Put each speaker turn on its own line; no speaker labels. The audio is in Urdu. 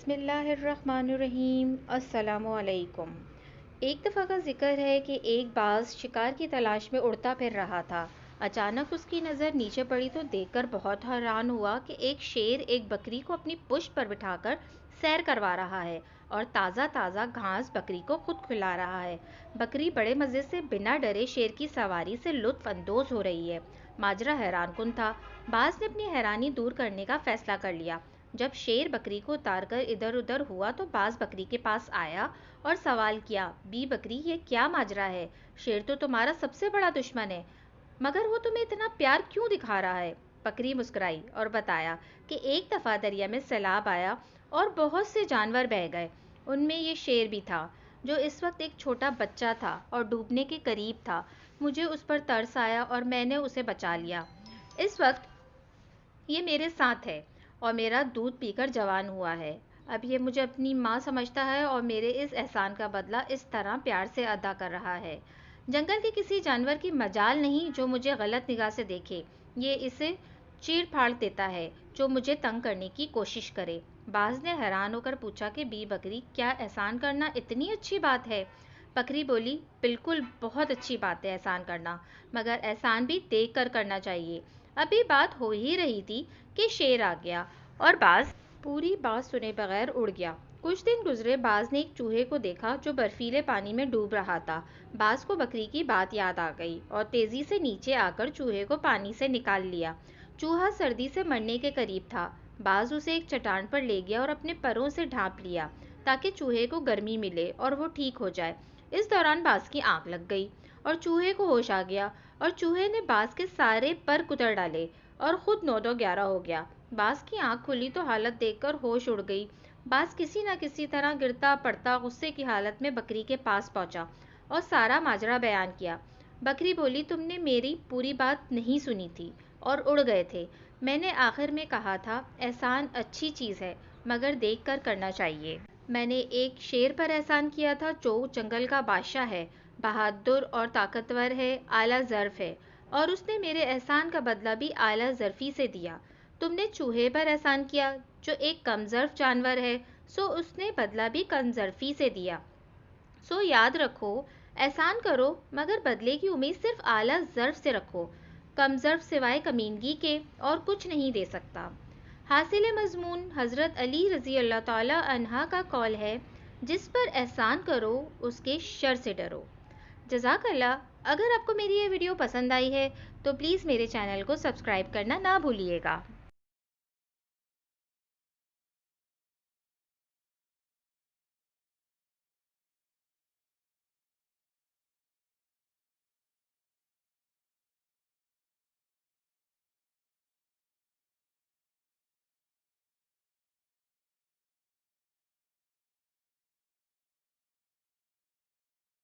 بسم اللہ الرحمن الرحیم۔ السلام علیکم۔ ایک دفعہ کا ذکر ہے کہ ایک باز شکار کی تلاش میں اڑتا پھر رہا تھا۔ اچانک اس کی نظر نیچے پڑی تو دیکھ کر بہت حیران ہوا کہ ایک شیر ایک بکری کو اپنی پشت پر بٹھا کر سیر کروا رہا ہے اور تازہ تازہ گھاس بکری کو خود کھلا رہا ہے۔ بکری بڑے مزے سے بنا ڈرے شیر کی سواری سے لطف اندوز ہو رہی ہے۔ ماجرا حیران کن تھا۔ باز نے اپنی حیرانی دور کرنے کا فیصلہ کر لیا۔ جب شیر بکری کو اتار کر ادھر ادھر ہوا تو باز بکری کے پاس آیا اور سوال کیا، بی بکری، یہ کیا ماجرا ہے؟ شیر تو تمہارا سب سے بڑا دشمن ہے، مگر وہ تمہیں اتنا پیار کیوں دکھا رہا ہے؟ بکری مسکرائی اور بتایا کہ ایک دفعہ دریا میں سیلاب آیا اور بہت سے جانور بہہ گئے۔ ان میں یہ شیر بھی تھا جو اس وقت ایک چھوٹا بچہ تھا اور ڈوبنے کے قریب تھا۔ مجھے اس پر ترس آیا اور میں نے اسے بچا لیا۔ اس وقت یہ میرے ساتھ ہے اور میرا دودھ پی کر جوان ہوا ہے۔ اب یہ مجھے اپنی ماں سمجھتا ہے اور میرے اس احسان کا بدلہ اس طرح پیار سے ادا کر رہا ہے۔ جنگل کے کسی جانور کی مجال نہیں جو مجھے غلط نگاہ سے دیکھے۔ یہ اسے چیڑ پھاڑ دیتا ہے جو مجھے تنگ کرنے کی کوشش کرے۔ باز نے حیران ہو کر پوچھا کہ بی بکری، کیا احسان کرنا اتنی اچھی بات ہے؟ بکری بولی، بالکل بہت اچھی بات ہے احسان کرنا، مگر احسان بھی دیکھ کر کرنا چاہیے۔ ابھی بات ہو ہی رہی تھی کہ شیر آ گیا اور باز پوری بات سنے بغیر اڑ گیا۔ کچھ دن گزرے، باز نے ایک چوہے کو دیکھا جو برفیلے پانی میں ڈوب رہا تھا۔ باز کو بکری کی بات یاد آ گئی اور تیزی سے نیچے آ کر چوہے کو پانی سے نکال لیا۔ چوہا سردی سے مرنے کے قریب تھا۔ باز اسے ایک چٹان پر لے گیا اور اپنے پروں سے ڈھانپ لیا تاکہ چوہے کو گرمی ملے اور وہ ٹھیک ہو جائے۔ اس دوران باز کی آنکھ لگ گئی اور چوہے کو ہوش آ گیا اور چوہے نے باز کے سارے پر کتر ڈالے اور خود 9-11 ہو گیا۔ باز کی آنکھ کھلی تو حالت دیکھ کر ہوش اڑ گئی۔ باز کسی نہ کسی طرح گرتا پڑتا غصے کی حالت میں بکری کے پاس پہنچا اور سارا ماجرا بیان کیا۔ بکری بولی، تم نے میری پوری بات نہیں سنی تھی اور اڑ گئے تھے۔ میں نے آخر میں کہا تھا احسان اچھی چیز ہے مگر دیکھ کر کرنا چاہیے۔ میں نے ایک شیر پر احسان کیا تھا جو جنگل کا بادشاہ ہے، بہادر اور طاقتور ہے، اعلیٰ ظرف ہے، اور اس نے میرے احسان کا بدلہ بھی اعلیٰ ظرفی سے دیا۔ تم نے چوہے پر احسان کیا جو ایک کم ظرف جانور ہے، سو اس نے بدلہ بھی کم ظرفی سے دیا۔ سو یاد رکھو، احسان کرو مگر بدلے کی امید صرف اعلیٰ ظرف سے رکھو۔ کم ظرف سوائے کمینگی کے اور کچھ نہیں دے سکتا۔ حاصل مضمون، حضرت علی رضی اللہ تعالیٰ عنہ کا قول ہے، جس پر احسان کرو اس کے شر سے ڈرو۔ جزاک اللہ۔ اگر آپ کو میری یہ ویڈیو پسند آئی ہے تو پلیز میرے چینل کو سبسکرائب کرنا نہ بھولیے گا۔